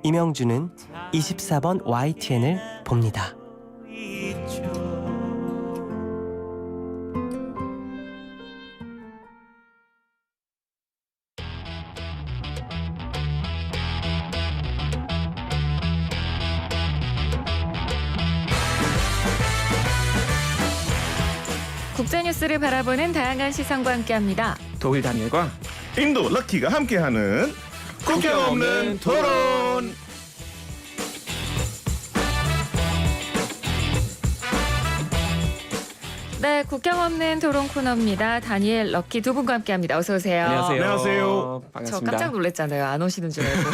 이명준은 24번 YTN을 봅니다. 국제뉴스를 바라보는 다양한 시선과 함께합니다. 독일 다니엘과 인도 럭키가 함께하는 국경 없는 토론. 네, 국경 없는 토론 코너입니다. 다니엘, 럭키 두 분과 함께합니다. 어서 오세요. 안녕하세요. 저 반갑습니다. 깜짝 놀랐잖아요. 안 오시는 줄 알고.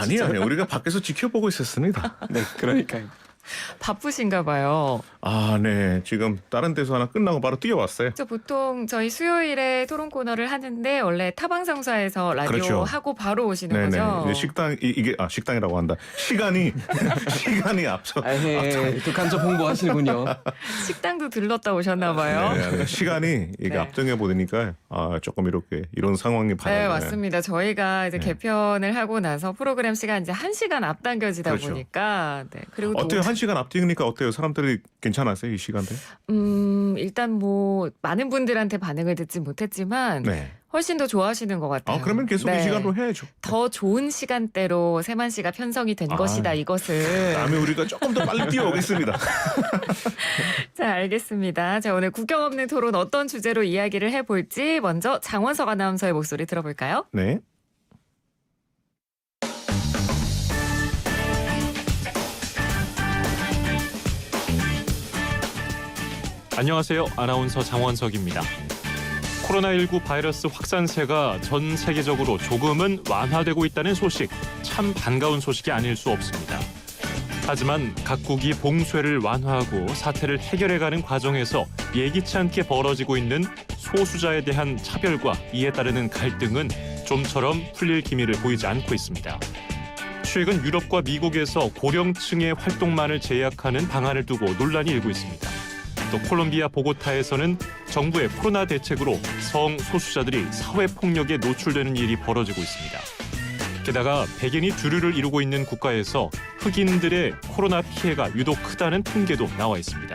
아니요. 우리가 밖에서 지켜보고 있었습니다. 네, 그러니까요. 바쁘신가 봐요. 아, 네. 지금 다른 데서 하나 끝나고 바로 뛰어왔어요. 저 보통 저희 수요일에 토론 코너를 하는데 원래 타방송사에서 라디오 그렇죠. 하고 바로 오시는 네네. 거죠? 이제 이게 식당이라고 한다. 시간이 앞서. 간접 홍보하시는군요. 식당도 들렀다 오셨나 봐요. 네, 시간이 이게 네. 앞당겨 보니까 조금 이런 상황이 네, 바라요. 맞습니다. 저희가 이제 네. 개편을 하고 나서 프로그램 시간 이제 1시간 앞당겨지다 그렇죠. 보니까 네. 그리고 또 어때요? 1시간 앞뒤니까 어때요? 사람들이 괜찮았어요? 이 시간대? 일단 뭐 많은 분들한테 반응을 듣지 못했지만 네. 훨씬 더 좋아하시는 것 같아요. 그러면 계속 네. 이 시간으로 해야죠. 더 좋은 시간대로 세만 씨가 편성이 된 것이다 이것을. 다음에 우리가 조금 더 빨리 뛰어오겠습니다. 자, 알겠습니다. 자, 오늘 국경 없는 토론 어떤 주제로 이야기를 해볼지 먼저 장원석 아나운서의 목소리 들어볼까요? 네. 안녕하세요. 아나운서 장원석입니다. 코로나19 바이러스 확산세가 전 세계적으로 조금은 완화되고 있다는 소식, 참 반가운 소식이 아닐 수 없습니다. 하지만 각국이 봉쇄를 완화하고 사태를 해결해가는 과정에서 예기치 않게 벌어지고 있는 소수자에 대한 차별과 이에 따르는 갈등은 좀처럼 풀릴 기미를 보이지 않고 있습니다. 최근 유럽과 미국에서 고령층의 활동만을 제약하는 방안을 두고 논란이 일고 있습니다. 또 콜롬비아 보고타에서는 정부의 코로나 대책으로 성소수자들이 사회폭력에 노출되는 일이 벌어지고 있습니다. 게다가 백인이 주류를 이루고 있는 국가에서 흑인들의 코로나 피해가 유독 크다는 통계도 나와 있습니다.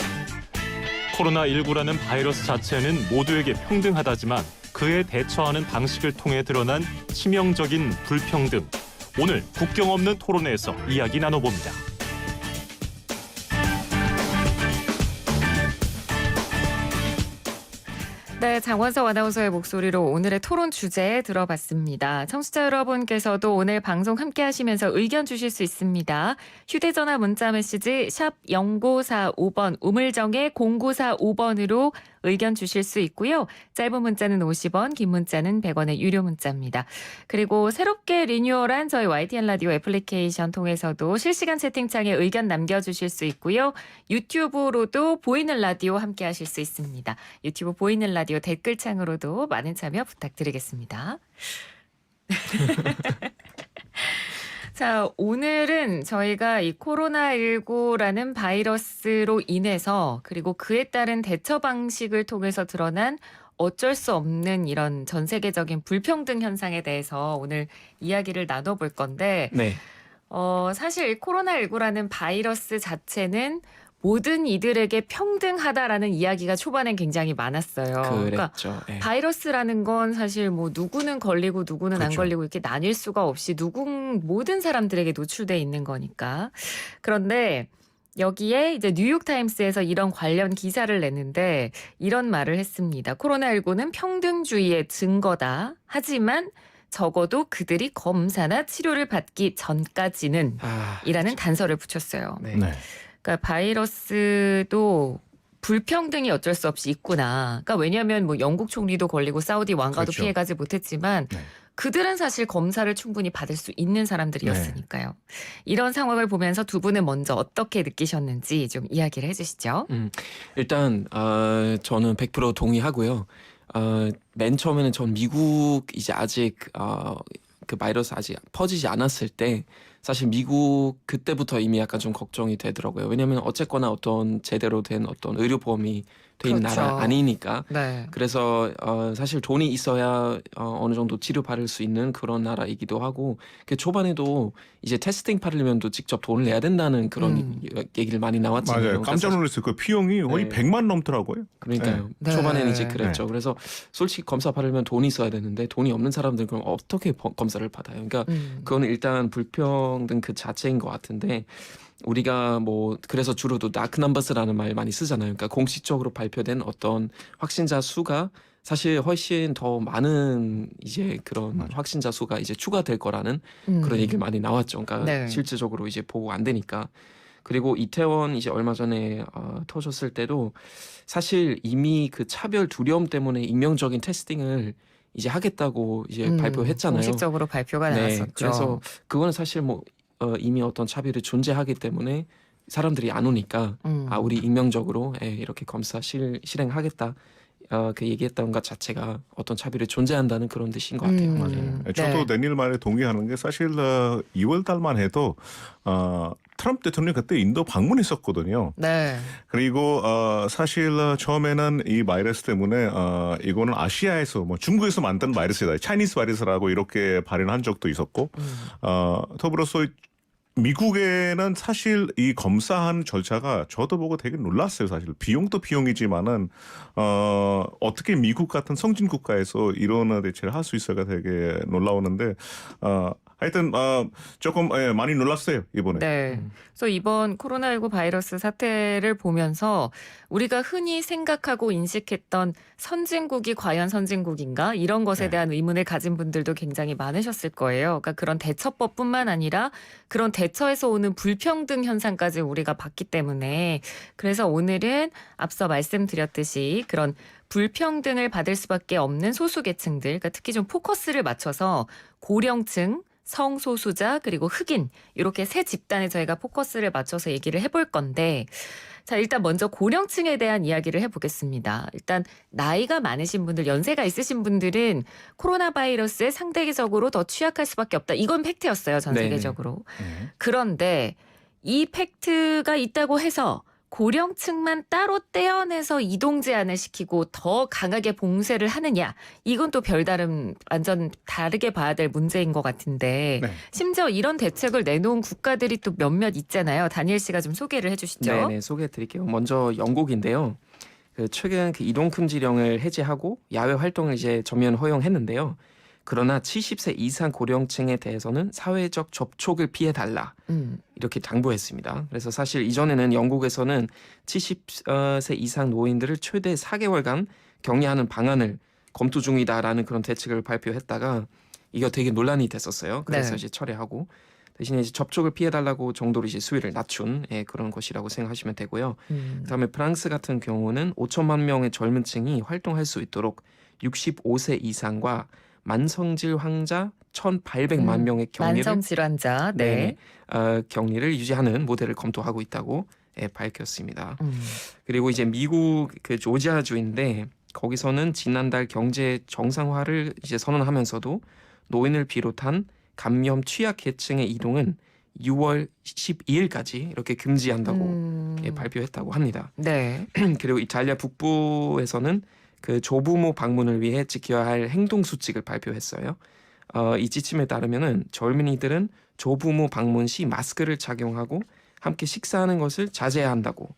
코로나19라는 바이러스 자체는 모두에게 평등하다지만 그에 대처하는 방식을 통해 드러난 치명적인 불평등. 오늘 국경 없는 토론회에서 이야기 나눠봅니다. 네, 장원석 아나운서의 목소리로 오늘의 토론 주제 들어봤습니다. 청취자 여러분께서도 오늘 방송 함께 하시면서 의견 주실 수 있습니다. 휴대전화 문자 메시지 샵 0945번 우물정에 0945번으로 의견 주실 수 있고요. 짧은 문자는 50원, 긴 문자는 100원의 유료 문자입니다. 그리고 새롭게 리뉴얼한 저희 YTN 라디오 애플리케이션 통해서도 실시간 채팅창에 의견 남겨주실 수 있고요. 유튜브로도 보이는 라디오 함께 하실 수 있습니다. 유튜브 보이는 라디오 댓글창으로도 많은 참여 부탁드리겠습니다. 자, 오늘은 저희가 이 코로나19라는 바이러스로 인해서 그리고 그에 따른 대처 방식을 통해서 드러난 어쩔 수 없는 이런 전 세계적인 불평등 현상에 대해서 오늘 이야기를 나눠볼 건데 네. 사실 이 코로나19라는 바이러스 자체는 모든 이들에게 평등하다라는 이야기가 초반엔 굉장히 많았어요. 그러니까 그랬죠. 네. 바이러스라는 건 사실 뭐 누구는 걸리고 누구는 안 그렇죠. 걸리고 이렇게 나뉠 수가 없이 모든 사람들에게 노출돼 있는 거니까. 그런데 여기에 이제 뉴욕타임스에서 이런 관련 기사를 냈는데 이런 말을 했습니다. 코로나19는 평등주의의 증거다. 하지만 적어도 그들이 검사나 치료를 받기 전까지는 이라는 단서를 붙였어요. 네. 네. 그러니까 바이러스도 불평등이 어쩔 수 없이 있구나. 그러니까 왜냐하면 뭐 영국 총리도 걸리고 사우디 왕가도 그렇죠. 피해가지 못했지만 네. 그들은 사실 검사를 충분히 받을 수 있는 사람들이었으니까요. 이런 상황을 보면서 두 분은 먼저 어떻게 느끼셨는지 좀 이야기를 해주시죠. 일단 저는 100% 동의하고요. 맨 처음에는 전 미국 이제 아직 그 바이러스 아직 퍼지지 않았을 때 사실 미국 그때부터 이미 약간 좀 걱정이 되더라고요. 왜냐하면 어쨌거나 어떤 제대로 된 어떤 의료보험이 돼 있는 그렇죠. 나라 아니니까. 네. 그래서 사실 돈이 있어야 어느 정도 치료받을 수 있는 그런 나라이기도 하고 그 초반에도 이제 테스팅 받으려면 또 직접 돈을 내야 된다는 그런 얘기를 많이 나왔잖아요. 맞아요. 깜짝 놀랐어요. 그 비용이 거의 네. 100만 넘더라고요. 그러니까요. 네. 초반에는 이제 네. 그랬죠. 그래서 솔직히 검사 받으려면 돈이 있어야 되는데 돈이 없는 사람들 그럼 어떻게 검사를 받아요? 그러니까 그거는 일단 불평등 그 자체인 것 같은데 우리가 뭐 그래서 주로도 다크 넘버스라는 말 많이 쓰잖아요. 그러니까 공식적으로 발표된 어떤 확진자 수가 사실 훨씬 더 많은 이제 그런 맞아요. 확진자 수가 이제 추가될 거라는 그런 얘기를 많이 나왔죠. 그러니까 네. 실질적으로 이제 보고 안 되니까. 그리고 이태원 이제 얼마 전에 터졌을 때도 사실 이미 그 차별 두려움 때문에 익명적인 테스팅을 이제 하겠다고 이제 발표했잖아요. 공식적으로 발표가 네, 나왔었죠. 그래서 그거는 사실 뭐 이미 어떤 차별이 존재하기 때문에 사람들이 안 오니까 우리 익명적으로 이렇게 검사 실행하겠다. 그 얘기했던 것 자체가 어떤 차별이 존재한다는 그런 뜻인 것 같아요. 맞아요. 네. 저도 내일 말에 동의하는 게 사실 2월 달만 해도 트럼프 대통령이 그때 인도 방문했었거든요. 네. 그리고 사실 처음에는 이 바이러스 때문에 이거는 아시아에서 뭐 중국에서 만든 바이러스다, 차이니스 바이러스라고 이렇게 발언한 적도 있었고 더불어서 미국에는 사실 이 검사한 절차가 저도 보고 되게 놀랐어요. 사실 비용도 비용이지만은 어떻게 미국 같은 선진 국가에서 이런 대처를 할 수 있어가 되게 놀라웠는데 하여튼 조금 많이 놀랐어요 이번에. 네. 그래서 이번 코로나19 바이러스 사태를 보면서 우리가 흔히 생각하고 인식했던 선진국이 과연 선진국인가 이런 것에 네. 대한 의문을 가진 분들도 굉장히 많으셨을 거예요. 그러니까 그런 대처법뿐만 아니라 그런 대처에서 오는 불평등 현상까지 우리가 봤기 때문에 그래서 오늘은 앞서 말씀드렸듯이 그런 불평등을 받을 수밖에 없는 소수계층들, 그러니까 특히 좀 포커스를 맞춰서 고령층, 성소수자 그리고 흑인 이렇게 세 집단에 저희가 포커스를 맞춰서 얘기를 해볼 건데 자 일단 먼저 고령층에 대한 이야기를 해보겠습니다. 일단 나이가 많으신 분들, 연세가 있으신 분들은 코로나 바이러스에 상대적으로 더 취약할 수밖에 없다. 이건 팩트였어요. 전 네네. 세계적으로. 그런데 이 팩트가 있다고 해서 고령층만 따로 떼어내서 이동 제한을 시키고 더 강하게 봉쇄를 하느냐 이건 또 별다른 완전 다르게 봐야 될 문제인 것 같은데 네. 심지어 이런 대책을 내놓은 국가들이 또 몇몇 있잖아요. 다니엘 씨가 좀 소개를 해주시죠. 네, 소개해드릴게요. 먼저 영국인데요. 그 최근 그 이동 금지령을 해제하고 야외 활동을 이제 전면 허용했는데요. 그러나 70세 이상 고령층에 대해서는 사회적 접촉을 피해달라 이렇게 당부했습니다. 그래서 사실 이전에는 영국에서는 70세 이상 노인들을 최대 4개월간 격리하는 방안을 검토 중이다라는 그런 대책을 발표했다가 이거 되게 논란이 됐었어요. 그래서 네. 이제 철회하고 대신에 이제 접촉을 피해달라고 정도로 이제 수위를 낮춘 그런 것이라고 생각하시면 되고요. 그다음에 프랑스 같은 경우는 5천만 명의 젊은 층이 활동할 수 있도록 65세 이상과 만성질 환자 1,800만 명의 격리를 만성 질환자. 네. 격리를 유지하는 모델을 검토하고 있다고 밝혔습니다. 그리고 이제 미국 그 조지아주인데 거기서는 지난달 경제 정상화를 이제 선언하면서도 노인을 비롯한 감염 취약 계층의 이동은 6월 12일까지 이렇게 금지한다고 발표했다고 합니다. 네. 그리고 이탈리아 북부에서는 그 조부모 방문을 위해 지켜야 할 행동 수칙을 발표했어요. 이 지침에 따르면은 젊은이들은 조부모 방문 시 마스크를 착용하고 함께 식사하는 것을 자제해야 한다고.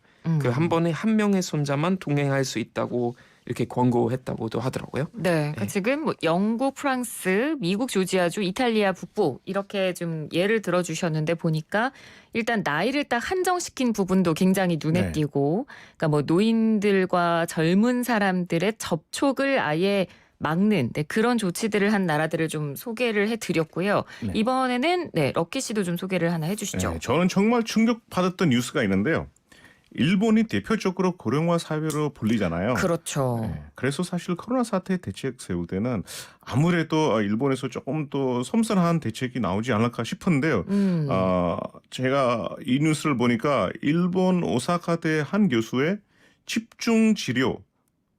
그 한 번에 한 명의 손자만 동행할 수 있다고 이렇게 권고했다고도 하더라고요. 네. 그러니까 네. 지금 뭐 영국, 프랑스, 미국, 조지아주, 이탈리아 북부 이렇게 좀 예를 들어주셨는데 보니까 일단 나이를 딱 한정시킨 부분도 굉장히 눈에 네. 띄고, 그러니까 뭐 노인들과 젊은 사람들의 접촉을 아예 막는 그런 조치들을 한 나라들을 좀 소개를 해드렸고요. 네. 이번에는 럭키 씨도 좀 소개를 하나 해주시죠. 네, 저는 정말 충격받았던 뉴스가 있는데요. 일본이 대표적으로 고령화 사회로 불리잖아요. 그렇죠. 네, 그래서 사실 코로나 사태 대책 세울 때는 아무래도 일본에서 조금 더 섬선한 대책이 나오지 않을까 싶은데요. 제가 이 뉴스를 보니까 일본 오사카대 한 교수의 집중 치료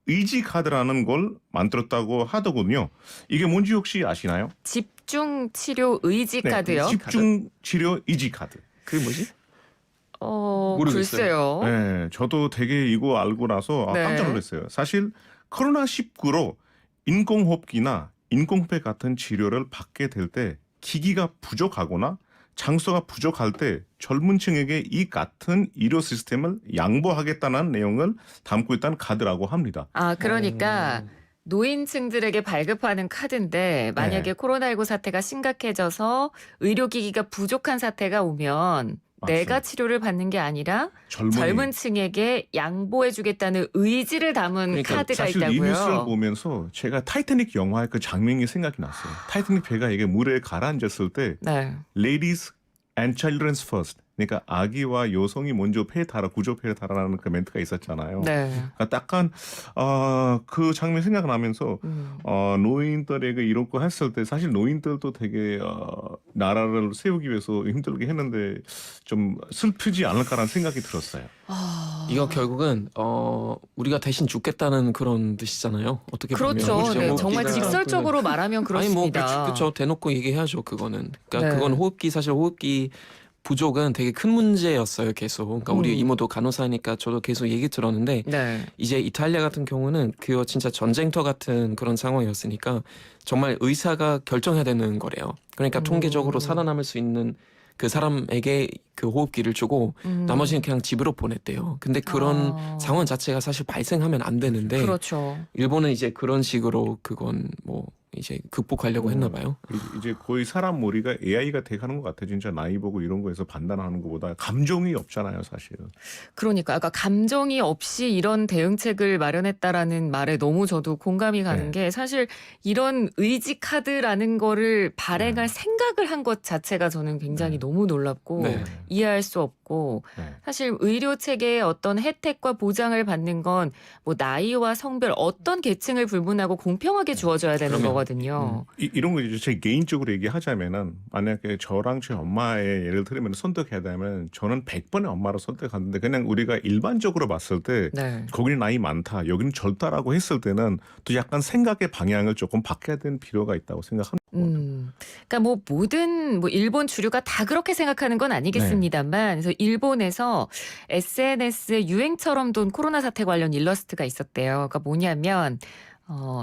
의지 카드라는 걸 만들었다고 하더군요. 이게 뭔지 혹시 아시나요? 집중 치료 의지 카드요. 집중 치료 의지 카드. 그게 뭐지? 모르겠어요. 글쎄요. 네, 저도 되게 이거 알고 나서 네. 깜짝 놀랐어요. 사실 코로나19로 인공호흡기나 인공배 같은 치료를 받게 될 때 기기가 부족하거나 장소가 부족할 때 젊은 층에게 이 같은 의료 시스템을 양보하겠다는 내용을 담고 있다는 카드라고 합니다. 아, 그러니까 노인층들에게 발급하는 카드인데 만약에 네. 코로나19 사태가 심각해져서 의료기기가 부족한 사태가 오면 내가 맞습니다. 치료를 받는 게 아니라 젊은이. 젊은 층에게 양보해주겠다는 의지를 담은 그러니까 카드가 사실 이 있다고요. 뉴스를 보면서 제가 타이타닉 영화의 그 장면이 생각이 났어요. 타이타닉 배가 이게 물에 가라앉았을 때 네. Ladies and Children's First. 그러니까 아기와 여성이 먼저 배에 타라, 구조 배에 타라라는 그 멘트가 있었잖아요. 네. 그러니까 약간 그 장면 생각나면서 노인들에게 이런 거 했을 때 사실 노인들도 되게 나라를 세우기 위해서 힘들게 했는데 좀 슬프지 않을까라는 생각이 들었어요. 이거 결국은 우리가 대신 죽겠다는 그런 뜻이잖아요. 어떻게 보면. 그렇죠. 그렇죠. 네, 호흡기가 정말 직설적으로 말하면 그렇습니다. 아니 뭐 그렇죠. 대놓고 얘기해야죠. 그거는. 그러니까 네. 그건 사실 호흡기 부족은 되게 큰 문제였어요. 계속. 그러니까 우리 이모도 간호사니까 저도 계속 얘기 들었는데 네. 이제 이탈리아 같은 경우는 그거 진짜 전쟁터 같은 그런 상황이었으니까 정말 의사가 결정해야 되는 거래요. 그러니까 통계적으로 살아남을 수 있는 그 사람에게 그 호흡기를 주고 나머지는 그냥 집으로 보냈대요. 근데 그런 상황 자체가 사실 발생하면 안 되는데 그렇죠. 일본은 이제 그런 식으로 그건 뭐 이제 극복하려고 했나 봐요. 이제 거의 사람 머리가 AI가 돼가는 것 같아. 진짜 나이 보고 이런 거에서 판단하는 것보다 감정이 없잖아요, 사실은. 그러니까 아까 감정이 없이 이런 대응책을 마련했다라는 말에 너무 저도 공감이 가는 네. 게 사실 이런 의지 카드라는 거를 발행할 생각을 한 것 자체가 저는 굉장히 너무 놀랍고 네. 이해할 수 없고 네. 사실 의료 체계의 어떤 혜택과 보장을 받는 건 뭐 나이와 성별 어떤 계층을 불문하고 공평하게 주어져야 되는 그럼요. 거거든요. 이런 거 이제 제 개인적으로 얘기하자면은 만약에 저랑 제 엄마의 예를 들면 선택해야 되면 저는 100번의 엄마를 선택하는데 그냥 우리가 일반적으로 봤을 때 네. 거기는 나이 많다, 여기는 젊다라고 했을 때는 또 약간 생각의 방향을 조금 바뀌어야 되는 필요가 있다고 생각합니다. 그러니까 뭐 모든 뭐 일본 주류가 다 그렇게 생각하는 건 아니겠습니다만, 그래서 일본에서 SNS에 유행처럼 돈 코로나 사태 관련 일러스트가 있었대요. 그러니까 뭐냐면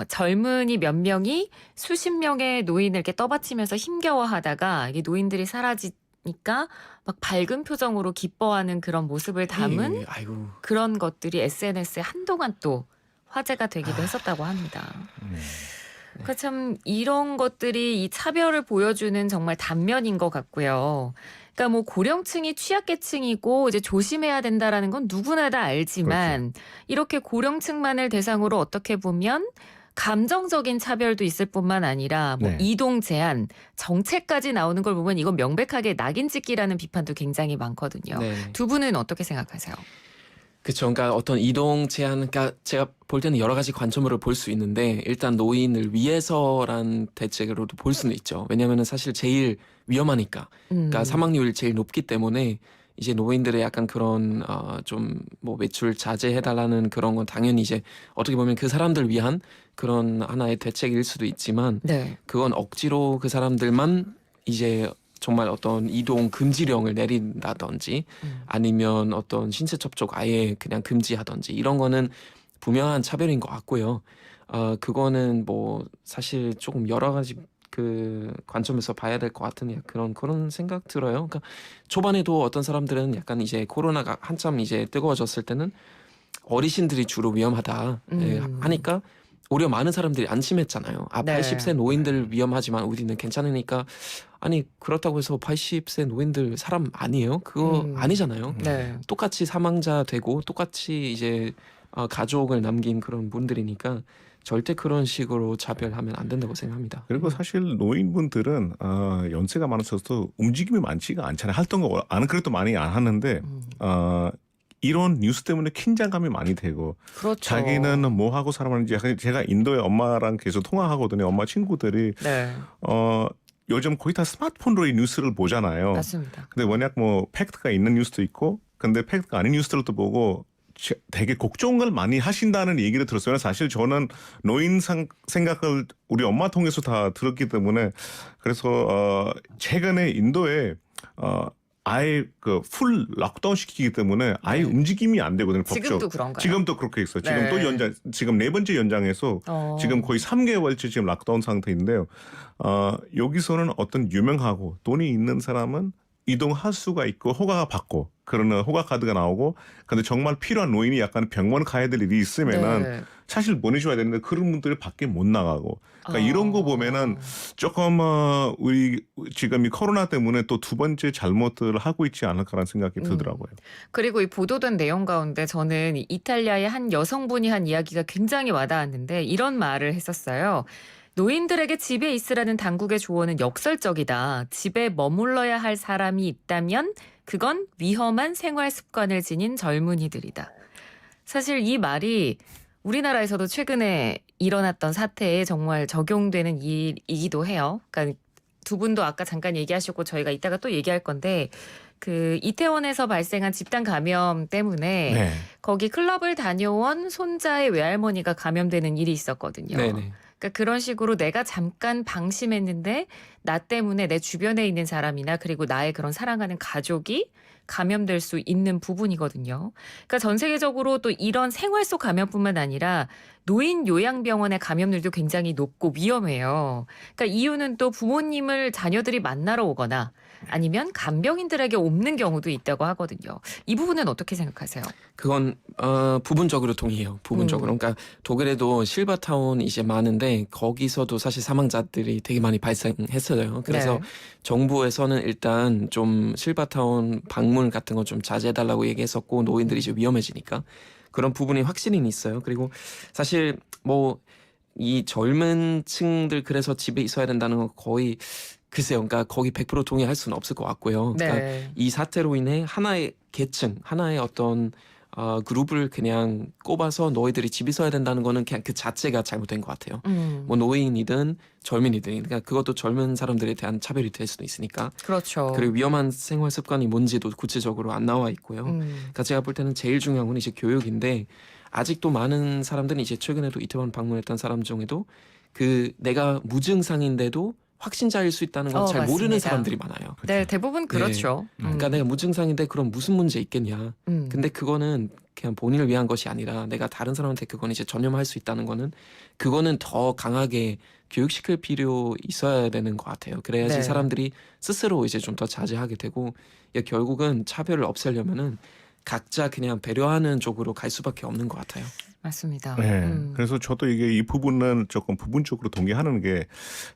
젊은이 몇 명이 수십 명의 노인을 이렇게 떠받치면서 힘겨워하다가 이게 노인들이 사라지니까 막 밝은 표정으로 기뻐하는 그런 모습을 담은 아이고. 그런 것들이 SNS에 한동안 또 화제가 되기도 했었다고 합니다. 그러니까 참 이런 것들이 이 차별을 보여주는 정말 단면인 것 같고요. 그러니까 뭐 고령층이 취약계층이고 이제 조심해야 된다라는 건 누구나 다 알지만 이렇게 고령층만을 대상으로 어떻게 보면 감정적인 차별도 있을 뿐만 아니라 뭐 네. 이동 제한, 정책까지 나오는 걸 보면 이건 명백하게 낙인 찍기라는 비판도 굉장히 많거든요. 네. 두 분은 어떻게 생각하세요? 그렇죠. 그러니까 어떤 이동 제한, 그러니까 제가 볼 때는 여러 가지 관점으로 볼 수 있는데 일단 노인을 위해서란 대책으로도 볼 수는 있죠. 왜냐하면 사실 제일 위험하니까. 그러니까 사망률이 제일 높기 때문에 이제 노인들의 약간 그런 좀 뭐 외출 자제해달라는 그런 건 당연히 이제 어떻게 보면 그 사람들 위한 그런 하나의 대책일 수도 있지만 네. 그건 억지로 그 사람들만 이제 정말 어떤 이동 금지령을 내린다든지 아니면 어떤 신체 접촉 아예 그냥 금지하든지 이런 거는 분명한 차별인 것 같고요. 그거는 뭐 사실 조금 여러 가지 그 관점에서 봐야 될 것 같은 그런 생각 들어요. 그러니까 초반에도 어떤 사람들은 약간 이제 코로나가 한참 이제 뜨거워졌을 때는 어르신들이 주로 위험하다 하니까 오히려 많은 사람들이 안심했잖아요. 네. 80세 노인들 위험하지만 우리는 괜찮으니까 아니 그렇다고 해서 80세 노인들 사람 아니에요? 그거 아니잖아요. 네. 똑같이 사망자 되고 똑같이 이제 가족을 남긴 그런 분들이니까 절대 그런 식으로 차별하면 안 된다고 생각합니다. 그리고 사실 노인분들은 연세가 많으셔서 움직임이 많지가 않잖아요. 활동을 안 그래도 많이 안 하는데 이런 뉴스 때문에 긴장감이 많이 되고 그렇죠. 자기는 뭐 하고 살아가는지 제가 인도에 엄마랑 계속 통화하거든요. 엄마 친구들이 네. 요즘 거의 다 스마트폰으로 이 뉴스를 보잖아요. 맞습니다. 근데 워낙 뭐 팩트가 있는 뉴스도 있고 근데 팩트가 아닌 뉴스들도 보고 되게 걱정을 많이 하신다는 얘기를 들었어요. 사실 저는 노인 생각을 우리 엄마 통해서 다 들었기 때문에 그래서 최근에 인도에 아예 그 풀 락다운 시키기 때문에 아예 네. 움직임이 안 되거든요. 지금도 법적. 그런가요? 지금도 그렇게 있어요. 지금 네. 또 지금 네 번째 연장해서 지금 거의 3개월째 지금 락다운 상태인데요. 여기서는 어떤 유명하고 돈이 있는 사람은 이동할 수가 있고 허가가 받고 그러는 허가 카드가 나오고 근데 정말 필요한 노인이 약간 병원 가야 될 일이 있으면은 네. 사실 보내줘야 되는데 그런 분들이 밖에 못 나가고 그러니까 이런 거 보면은 조금 우리 지금 이 코로나 때문에 또 두 번째 잘못을 하고 있지 않을까라는 생각이 들더라고요. 그리고 이 보도된 내용 가운데 저는 이탈리아의 한 여성분이 한 이야기가 굉장히 와닿았는데 이런 말을 했었어요. 노인들에게 집에 있으라는 당국의 조언은 역설적이다. 집에 머물러야 할 사람이 있다면 그건 위험한 생활 습관을 지닌 젊은이들이다. 사실 이 말이 우리나라에서도 최근에 일어났던 사태에 정말 적용되는 일이기도 해요. 그러니까 두 분도 아까 잠깐 얘기하셨고 저희가 이따가 또 얘기할 건데 그 이태원에서 발생한 집단 감염 때문에 네. 거기 클럽을 다녀온 손자의 외할머니가 감염되는 일이 있었거든요. 네네. 그러니까 그런 식으로 내가 잠깐 방심했는데 나 때문에 내 주변에 있는 사람이나 그리고 나의 그런 사랑하는 가족이 감염될 수 있는 부분이거든요. 그러니까 전 세계적으로 또 이런 생활 속 감염뿐만 아니라 노인 요양병원의 감염률도 굉장히 높고 위험해요. 그러니까 이유는 또 부모님을 자녀들이 만나러 오거나 아니면 간병인들에게 옮는 경우도 있다고 하거든요. 이 부분은 어떻게 생각하세요? 그건 부분적으로 동의해요. 부분적으로. 그러니까 독일에도 실버타운 이제 많은데 거기서도 사실 사망자들이 되게 많이 발생했어요. 그래서 네. 정부에서는 일단 좀 실버타운 방문 같은 거 좀 자제해달라고 얘기했었고 노인들이 이제 위험해지니까 그런 부분이 확실히 있어요. 그리고 사실 뭐 이 젊은 층들 그래서 집에 있어야 된다는 건 거의 글쎄요. 그러니까 거기 100% 동의할 수는 없을 것 같고요. 그러니까 네. 이 사태로 인해 하나의 계층, 하나의 어떤 그룹을 그냥 꼽아서 너희들이 집에 있어야 된다는 거는 그냥 그 자체가 잘못된 것 같아요. 뭐 노인이든 젊은이든 그러니까 그것도 젊은 사람들에 대한 차별이 될 수도 있으니까. 그렇죠. 그리고 위험한 생활 습관이 뭔지도 구체적으로 안 나와 있고요. 그러니까 제가 볼 때는 제일 중요한 건 이제 교육인데 아직도 많은 사람들이 이제 최근에도 이태원 방문했던 사람 중에도 그 내가 무증상인데도 확진자일 수 있다는 건 잘 모르는 맞습니다. 사람들이 많아요. 네, 대부분 그렇죠. 그러니까 내가 무증상인데 그럼 무슨 문제 있겠냐. 근데 그거는 그냥 본인을 위한 것이 아니라 내가 다른 사람한테 그건 이제 전염할 수 있다는 거는 그거는 더 강하게 교육시킬 필요 있어야 되는 것 같아요. 그래야지 네. 사람들이 스스로 이제 좀 더 자제하게 되고 결국은 차별을 없애려면은 각자 그냥 배려하는 쪽으로 갈 수밖에 없는 것 같아요. 맞습니다. 네. 그래서 저도 이게 이 부분은 조금 부분적으로 동의하는 게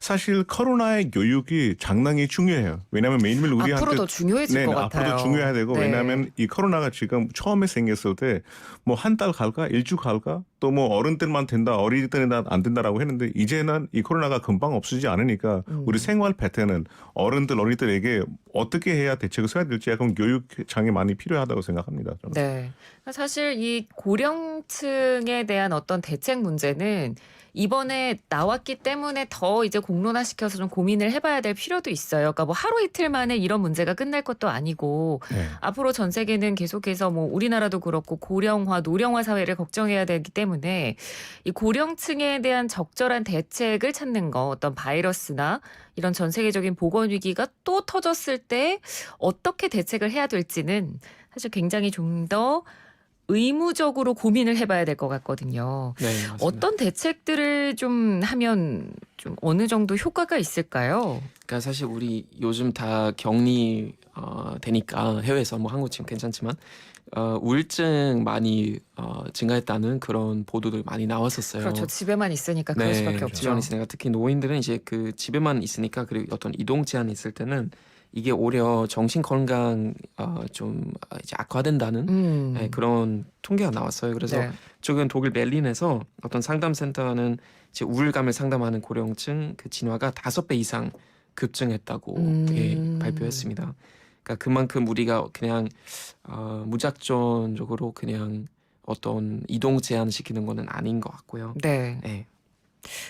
사실 코로나의 교육이 상당히 중요해요. 왜냐하면 매일매일 우리한테 앞으로 더 중요해질 것 같아요. 앞으로도 중요해야 되고 네. 왜냐하면 이 코로나가 지금 처음에 생겼을 때 뭐 한 달 갈까 일주 갈까 또 뭐 어른들만 된다 어린이들은 안 된다라고 했는데 이제는 이 코로나가 금방 없어지지 않으니까 우리 생활 패턴은 어른들 어린이들에게 어떻게 해야 대책을 써야 될지 약간 교육장이 많이 필요하다고 생각합니다. 저는. 네. 사실 이 고령층에 대한 어떤 대책 문제는 이번에 나왔기 때문에 더 이제 공론화시켜서 좀 고민을 해봐야 될 필요도 있어요. 그러니까 뭐 하루 이틀 만에 이런 문제가 끝날 것도 아니고 네. 앞으로 전 세계는 계속해서 뭐 우리나라도 그렇고 고령화, 노령화 사회를 걱정해야 되기 때문에 이 고령층에 대한 적절한 대책을 찾는 거 어떤 바이러스나 이런 전 세계적인 보건 위기가 또 터졌을 때 어떻게 대책을 해야 될지는 사실 굉장히 좀 더 의무적으로 고민을 해봐야 될 것 같거든요. 네, 맞습니다. 어떤 대책들을 좀 하면 좀 어느 정도 효과가 있을까요? 그러니까 사실 우리 요즘 다 격리 되니까 해외에서 뭐 한국 지금 괜찮지만 우울증 많이 증가했다는 그런 보도들 많이 나왔었어요. 그렇죠. 집에만 있으니까 그럴 수밖에 없죠. 집에만 있으니까 특히 노인들은 이제 그 집에만 있으니까 그리고 어떤 이동 제한이 있을 때는 이게 오히려 정신 건강 좀 이제 악화된다는 네, 그런 통계가 나왔어요. 그래서 네. 최근 독일 베를린에서 어떤 상담센터는 이제 우울감을 상담하는 고령층 그 진화가 5배 이상 급증했다고 예, 발표했습니다. 그러니까 그만큼 우리가 그냥 무작정적으로 그냥 어떤 이동 제한 시키는 거는 아닌 것 같고요. 네. 네.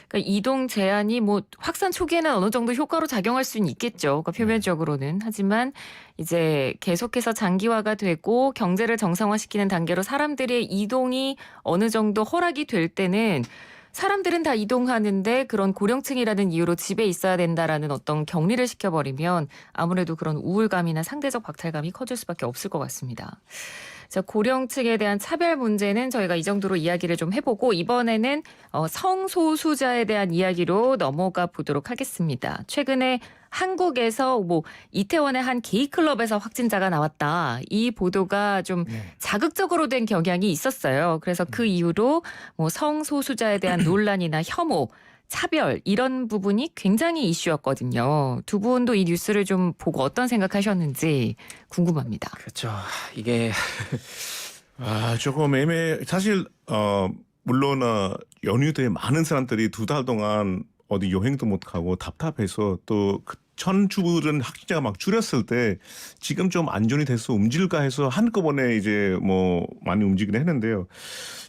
그러니까 이동 제한이 뭐 확산 초기에는 어느 정도 효과로 작용할 수는 있겠죠. 그러니까 표면적으로는. 하지만 이제 계속해서 장기화가 되고 경제를 정상화시키는 단계로 사람들의 이동이 어느 정도 허락이 될 때는 사람들은 다 이동하는데 그런 고령층이라는 이유로 집에 있어야 된다라는 어떤 격리를 시켜버리면 아무래도 그런 우울감이나 상대적 박탈감이 커질 수밖에 없을 것 같습니다. 자, 고령층에 대한 차별 문제는 저희가 이 정도로 이야기를 좀 해보고 이번에는 성소수자에 대한 이야기로 넘어가 보도록 하겠습니다. 최근에 한국에서 뭐 이태원의 한 게이클럽에서 확진자가 나왔다. 이 보도가 좀 자극적으로 된 경향이 있었어요. 그래서 그 이후로 뭐 성소수자에 대한 논란이나 혐오, 차별 이런 부분이 굉장히 이슈였거든요. 두 분도 이 뉴스를 좀 보고 어떤 생각하셨는지 궁금합니다. 그렇죠. 이게 조금 사실 물론 연휴 때 많은 사람들이 2달 동안 어디 여행도 못 가고 답답해서 또 천주부른 확진자가 막 줄였을 때 지금 좀 안전이 돼서 움직일까 해서 한꺼번에 이제 뭐 많이 움직이긴 했는데요.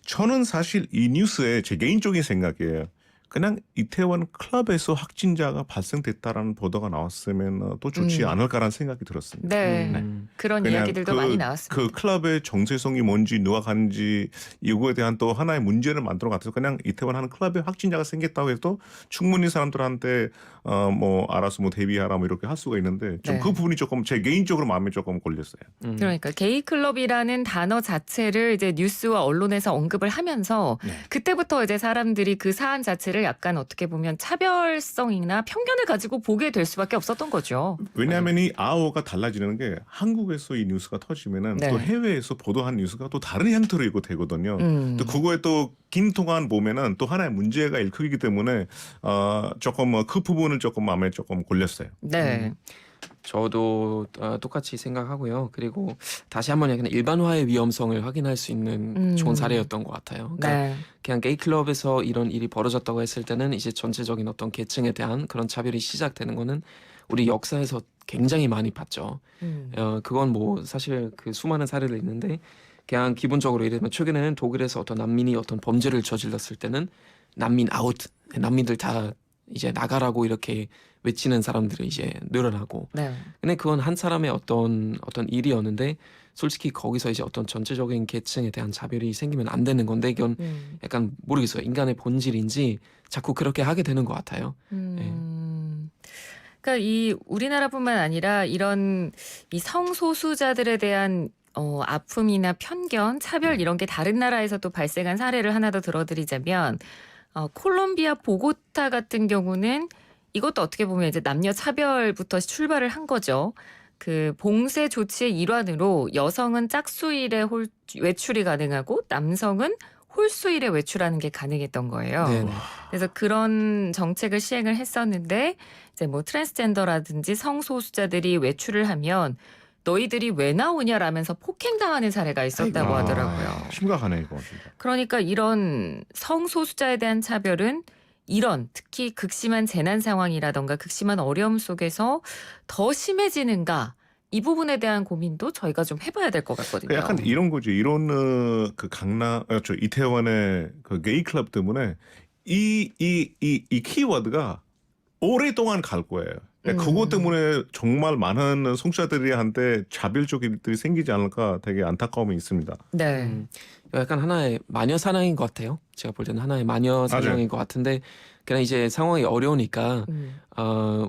저는 사실 이 뉴스에 제 개인적인 생각이에요. 그냥 이태원 클럽에서 확진자가 발생됐다라는 보도가 나왔으면 또 좋지 않을까라는 생각이 들었습니다. 네, 그런 그냥 이야기들도 많이 나왔습니다. 그 클럽의 정체성이 뭔지 누가 갔는지 이거에 대한 또 하나의 문제를 만들어 갖아서 그냥 이태원 하는 클럽에 확진자가 생겼다고 해도 충분히 사람들한테 뭐 알아서 뭐 대비하라 뭐 이렇게 할 수가 있는데 좀 그 부분이 조금 제 개인적으로 마음에 조금 걸렸어요. 그러니까 게이클럽이라는 단어 자체를 이제 뉴스와 언론에서 언급을 하면서 그때부터 이제 사람들이 그 사안 자체를 약간 어떻게 보면 차별성이나 편견을 가지고 보게 될 수밖에 없었던 거죠. 왜냐하면 이 아워가 달라지는 게 한국에서 이 뉴스가 터지면은 또 해외에서 보도한 뉴스가 또 다른 형태로 이거 되거든요. 또 그거에 또 긴 동안 보면은 또 하나의 문제가 일크기 때문에 조금 그 부분은 조금 마음에 조금 걸렸어요. 네. 저도 똑같이 생각하고요. 그리고 다시 한번 그냥 일반화의 위험성을 확인할 수 있는 좋은 사례였던 것 같아요. 그러니까 그냥 게이클럽에서 이런 일이 벌어졌다고 했을 때는 이제 전체적인 어떤 계층에 대한 그런 차별이 시작되는 거는 우리 역사에서 굉장히 많이 봤죠. 그건 뭐 사실 그 수많은 사례를 있는데 그냥 기본적으로 예를 들면 최근에는 독일에서 어떤 난민이 어떤 범죄를 저질렀을 때는 난민 아웃, 난민들 다 이제 나가라고 이렇게 외치는 사람들이 이제 늘어나고. 근데 그건 한 사람의 어떤 일이었는데 솔직히 거기서 이제 어떤 전체적인 계층에 대한 차별이 생기면 안 되는 건데 이건 약간 모르겠어요. 인간의 본질인지 자꾸 그렇게 하게 되는 것 같아요. 그러니까 이 우리나라뿐만 아니라 이런 이 성소수자들에 대한 아픔이나 편견, 차별 이런 게 다른 나라에서도 발생한 사례를 하나 더 들어드리자면 콜롬비아 보고타 같은 경우는 이것도 어떻게 보면 이제 남녀 차별부터 출발을 한 거죠. 그 봉쇄 조치의 일환으로 여성은 짝수일에 외출이 가능하고 남성은 홀수일에 외출하는 게 가능했던 거예요. 네네. 그래서 그런 정책을 시행을 했었는데 이제 뭐 트랜스젠더라든지 성소수자들이 외출을 하면 너희들이 왜 나오냐라면서 폭행당하는 사례가 있었다고 하더라고요. 심각하네 이거. 진짜. 그러니까 이런 성소수자에 대한 차별은 이런 특히 극심한 재난 상황이라던가 극심한 어려움 속에서 더 심해지는가 이 부분에 대한 고민도 저희가 좀 해봐야 될 것 같거든요. 약간 이런 거죠. 이런 그 이태원의 그 게이 클럽 때문에 이 키워드가 오랫동안 갈 거예요. 그것 때문에 정말 많은 성소수자들한테 차별적인 일들이 생기지 않을까 되게 안타까움이 있습니다. 네. 약간 하나의 마녀 사냥인 것 같아요. 제가 볼 때는 하나의 마녀 사냥인 것 같은데 그냥 이제 상황이 어려우니까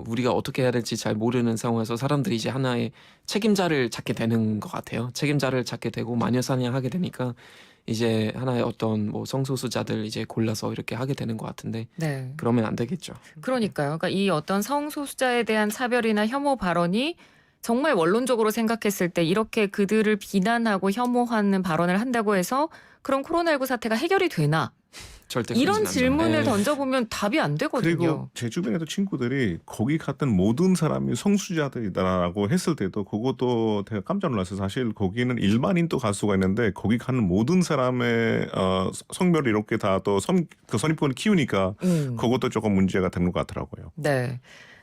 우리가 어떻게 해야 될지 잘 모르는 상황에서 사람들이 이제 하나의 책임자를 찾게 되는 것 같아요. 책임자를 찾게 되고 마녀 사냥하게 되니까 이제 하나의 어떤 뭐 성소수자들 이제 골라서 이렇게 하게 되는 것 같은데 그러면 안 되겠죠. 그러니까요. 그러니까 이 어떤 성소수자에 대한 차별이나 혐오 발언이 정말 원론적으로 생각했을 때 이렇게 그들을 비난하고 혐오하는 발언을 한다고 해서 그럼 코로나19 사태가 해결이 되나? 절대 이런 그러진 않죠. 질문을 던져보면 답이 안 되거든요. 그리고 제 주변에도 친구들이 거기 갔던 모든 사람이 성수자들이다라고 했을 때도 그것도 되게 깜짝 놀랐어요. 사실 거기는 일반인도 갈 수가 있는데 거기 가는 모든 사람의 성별을 이렇게 다 또 그 선입견을 키우니까 그것도 조금 문제가 되는 것 같더라고요. 네.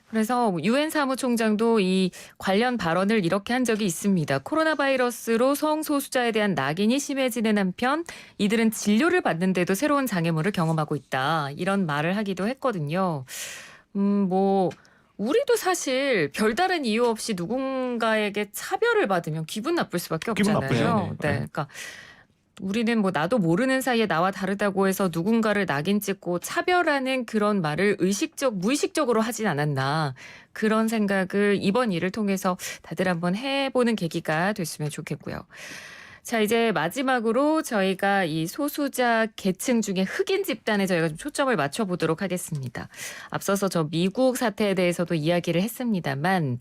그래서 유엔 사무총장도 이 관련 발언을 이렇게 한 적이 있습니다. 코로나 바이러스로 성소수자에 대한 낙인이 심해지는 한편 이들은 진료를 받는데도 새로운 장애물을 경험하고 있다. 이런 말을 하기도 했거든요. 뭐 우리도 사실 별다른 이유 없이 누군가에게 차별을 받으면 기분 나쁠 수밖에 기분 없잖아요. 나쁘죠. 네. 그러니까 우리는 뭐 나도 모르는 사이에 나와 다르다고 해서 누군가를 낙인 찍고 차별하는 그런 말을 무의식적으로 하진 않았나. 그런 생각을 이번 일을 통해서 다들 한번 해보는 계기가 됐으면 좋겠고요. 자, 이제 마지막으로 저희가 이 소수자 계층 중에 흑인 집단에 저희가 좀 초점을 맞춰보도록 하겠습니다. 앞서서 저 미국 사태에 대해서도 이야기를 했습니다만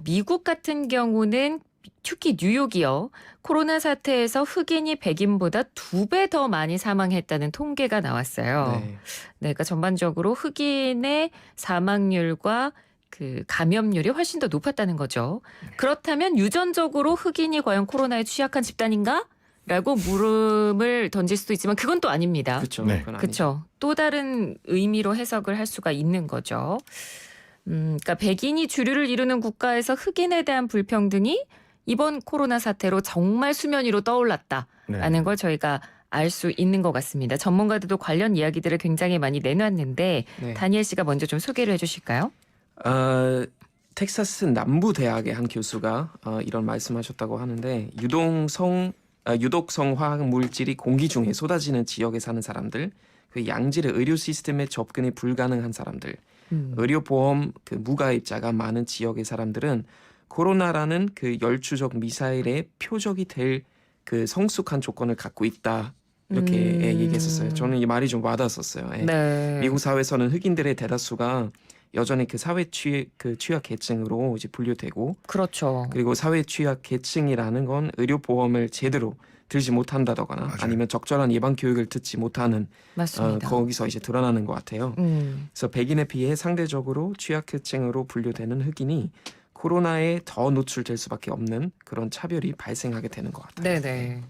미국 같은 경우는 특히 뉴욕이요. 코로나 사태에서 흑인이 백인보다 2배 더 많이 사망했다는 통계가 나왔어요. 네. 네, 그러니까 전반적으로 흑인의 사망률과 그 감염률이 훨씬 더 높았다는 거죠. 그렇다면 유전적으로 흑인이 과연 코로나에 취약한 집단인가? 라고 물음을 던질 수도 있지만 그건 또 아닙니다. 그렇죠. 네. 그건 아니죠. 그렇죠. 또 다른 의미로 해석을 할 수가 있는 거죠. 그러니까 백인이 주류를 이루는 국가에서 흑인에 대한 불평등이 이번 코로나 사태로 정말 수면 위로 떠올랐다라는 네. 걸 저희가 알 수 있는 것 같습니다. 전문가들도 관련 이야기들을 굉장히 많이 내놨는데 네. 다니엘 씨가 먼저 좀 소개를 해주실까요? 텍사스 남부 대학의 한 교수가 이런 말씀하셨다고 하는데 유독성 화학 물질이 공기 중에 쏟아지는 지역에 사는 사람들, 그 양질의 의료 시스템에 접근이 불가능한 사람들, 의료보험 그 무가입자가 많은 지역의 사람들은 코로나라는 그 열추적 미사일의 표적이 될 그 성숙한 조건을 갖고 있다. 이렇게 얘기했었어요. 저는 이 말이 좀 와닿았었어요. 예. 네. 미국 사회에서는 흑인들의 대다수가 여전히 그 취약 계층으로 이제 분류되고, 그렇죠. 그리고 사회 취약 계층이라는 건 의료 보험을 제대로 들지 못한다거나 맞아요. 아니면 적절한 예방 교육을 듣지 못하는 맞습니다. 거기서 이제 드러나는 것 같아요. 그래서 백인에 비해 상대적으로 취약 계층으로 분류되는 흑인이 코로나에 더 노출될 수밖에 없는 그런 차별이 발생하게 되는 것 같아요. 네네.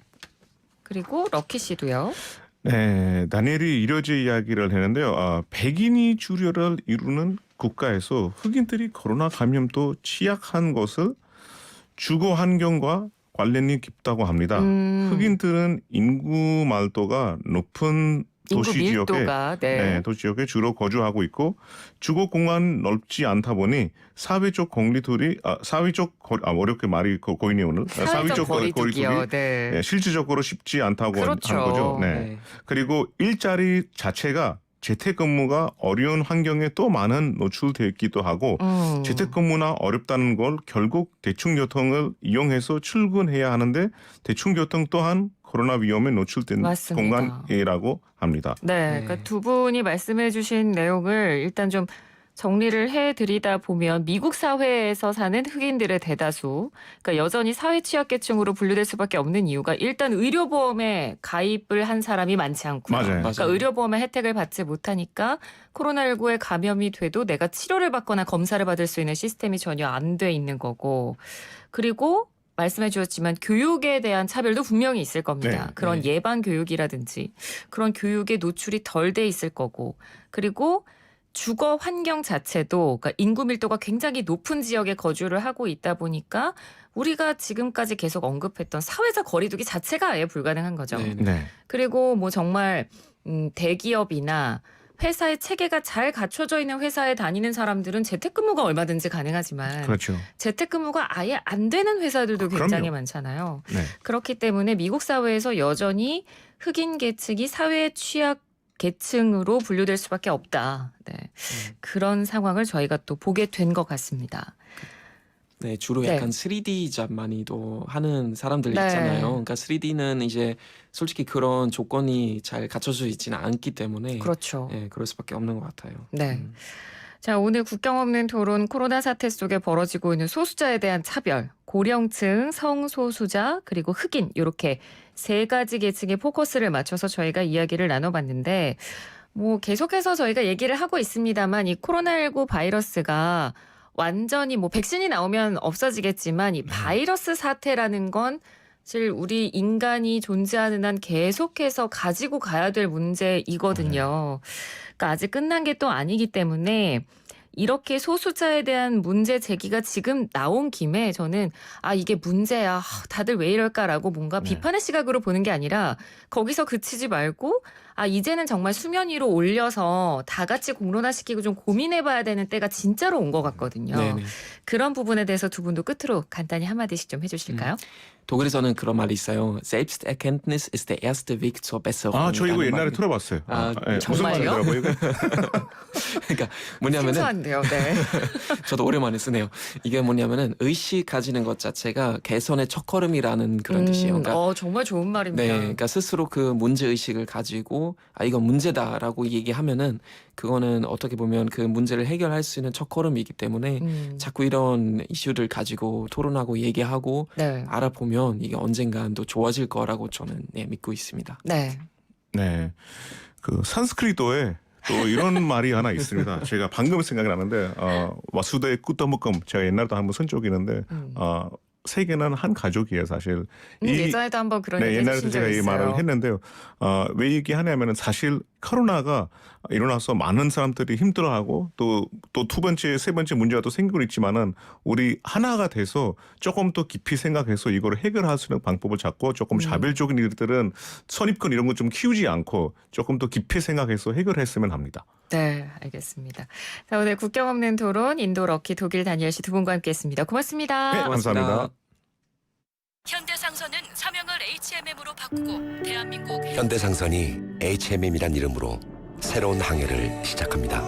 그리고 럭키 씨도요. 네, 다니엘이 이러지 이야기를 했는데요. 백인이 주류를 이루는 국가에서 흑인들이 코로나 감염도 취약한 것을 주거 환경과 관련이 깊다고 합니다. 흑인들은 인구 말도가 높은 인구 도시 지역에 밀도가 도시 지역에 주로 거주하고 있고 주거 공간 넓지 않다 보니 사회적 거리두기 어렵게 말이 고이네 오늘 사회적 거리두기요. 네. 네, 실질적으로 쉽지 않다고 그렇죠. 하는 거죠. 네. 네. 그리고 일자리 자체가 재택근무가 어려운 환경에 또 많은 노출되어 있기도 하고 재택근무나 어렵다는 걸 결국 대중교통을 이용해서 출근해야 하는데 대중교통 또한 코로나 위험에 노출된 맞습니다. 공간이라고 합니다. 네, 네. 그러니까 두 분이 말씀해주신 내용을 일단 좀 정리를 해드리다 보면 미국 사회에서 사는 흑인들의 대다수, 그러니까 여전히 사회 취약계층으로 분류될 수밖에 없는 이유가 일단 의료보험에 가입을 한 사람이 많지 않고요. 맞아요. 그러니까 의료보험의 혜택을 받지 못하니까 코로나19에 감염이 돼도 내가 치료를 받거나 검사를 받을 수 있는 시스템이 전혀 안 돼 있는 거고, 그리고 말씀해 주셨지만 교육에 대한 차별도 분명히 있을 겁니다. 네, 그런 네. 예방 교육이라든지 그런 교육에 노출이 덜 돼 있을 거고, 그리고 주거 환경 자체도 그러니까 인구 밀도가 굉장히 높은 지역에 거주를 하고 있다 보니까 우리가 지금까지 계속 언급했던 사회적 거리두기 자체가 아예 불가능한 거죠. 네. 네. 그리고 뭐 정말 대기업이나 회사의 체계가 잘 갖춰져 있는 회사에 다니는 사람들은 재택근무가 얼마든지 가능하지만 그렇죠. 재택근무가 아예 안 되는 회사들도 굉장히 그럼요. 많잖아요. 네. 그렇기 때문에 미국 사회에서 여전히 흑인 계층이 사회 취약 계층으로 분류될 수밖에 없다. 네. 그런 상황을 저희가 또 보게 된 것 같습니다. 네, 주로 네. 약간 3D 잡 많이도 하는 사람들 네. 있잖아요. 그러니까 3D는 이제 솔직히 그런 조건이 잘 갖춰져 있지는 않기 때문에 그렇죠. 네, 그럴 수밖에 없는 것 같아요. 네. 자, 오늘 국경 없는 토론 코로나 사태 속에 벌어지고 있는 소수자에 대한 차별, 고령층, 성소수자, 그리고 흑인 이렇게 세 가지 계층에 포커스를 맞춰서 저희가 이야기를 나눠봤는데 뭐 계속해서 저희가 얘기를 하고 있습니다만 이 코로나19 바이러스가 완전히 뭐 백신이 나오면 없어지겠지만 이 바이러스 사태라는 건 사실 우리 인간이 존재하는 한 계속해서 가지고 가야 될 문제이거든요. 그러니까 아직 끝난 게 또 아니기 때문에 이렇게 소수자에 대한 문제 제기가 지금 나온 김에 저는 이게 문제야. 다들 왜 이럴까라고 뭔가 네. 비판의 시각으로 보는 게 아니라 거기서 그치지 말고 이제는 정말 수면 위로 올려서 다 같이 공론화시키고 좀 고민해봐야 되는 때가 진짜로 온 것 같거든요. 네네. 그런 부분에 대해서 두 분도 끝으로 간단히 한마디씩 좀 해주실까요? 독일에서는 그런 말이 있어요. Selbsterkenntnis ist der erste Weg zur Besserung. 저 이거 옛날에 들어봤어요. 무슨 정말요? 말이더라고요, 이거? 그러니까 뭐냐면은 생소한데요. 네. 저도 오랜만에 쓰네요. 이게 뭐냐면은 의식 가지는 것 자체가 개선의 첫걸음이라는 그런 뜻이에요. 그러니까 정말 좋은 말입니다. 네, 그러니까 스스로 그 문제 의식을 가지고 이건 문제다라고 얘기하면은 그거는 어떻게 보면 그 문제를 해결할 수 있는 첫걸음이기 때문에 자꾸 이런 이슈들 가지고 토론하고 얘기하고 네. 알아보면 이게 언젠간 또 좋아질 거라고 저는 믿고 있습니다. 네. 네, 그 산스크리트어에 또 이런 말이 하나 있습니다. 제가 방금 생각이 나는데 와수대 꾸떠묶음 제가 옛날에도 한번 쓴 적이 있는데 세계는 한 가족이에요, 사실. 예전에도 한번 그런 얘기 옛날에도 해주신 제가 적이 이 있어요. 말을 했는데요. 왜 얘기하냐면은 사실 코로나가 일어나서 많은 사람들이 힘들어하고 또 두 번째, 세 번째 문제가 또 생기고 있지만은 우리 하나가 돼서 조금 더 깊이 생각해서 이걸 해결할 수 있는 방법을 찾고 조금 자별적인 일들은 선입견 이런 거 좀 키우지 않고 조금 더 깊이 생각해서 해결했으면 합니다. 네, 알겠습니다. 자, 오늘 국경 없는 토론 인도 럭키 독일 다니엘 씨 두 분과 함께했습니다. 고맙습니다. 네, 감사합니다. 현대상선은 사명을 HMM으로 바꾸고 대한민국 현대상선이 HMM이란 이름으로 새로운 항해를 시작합니다.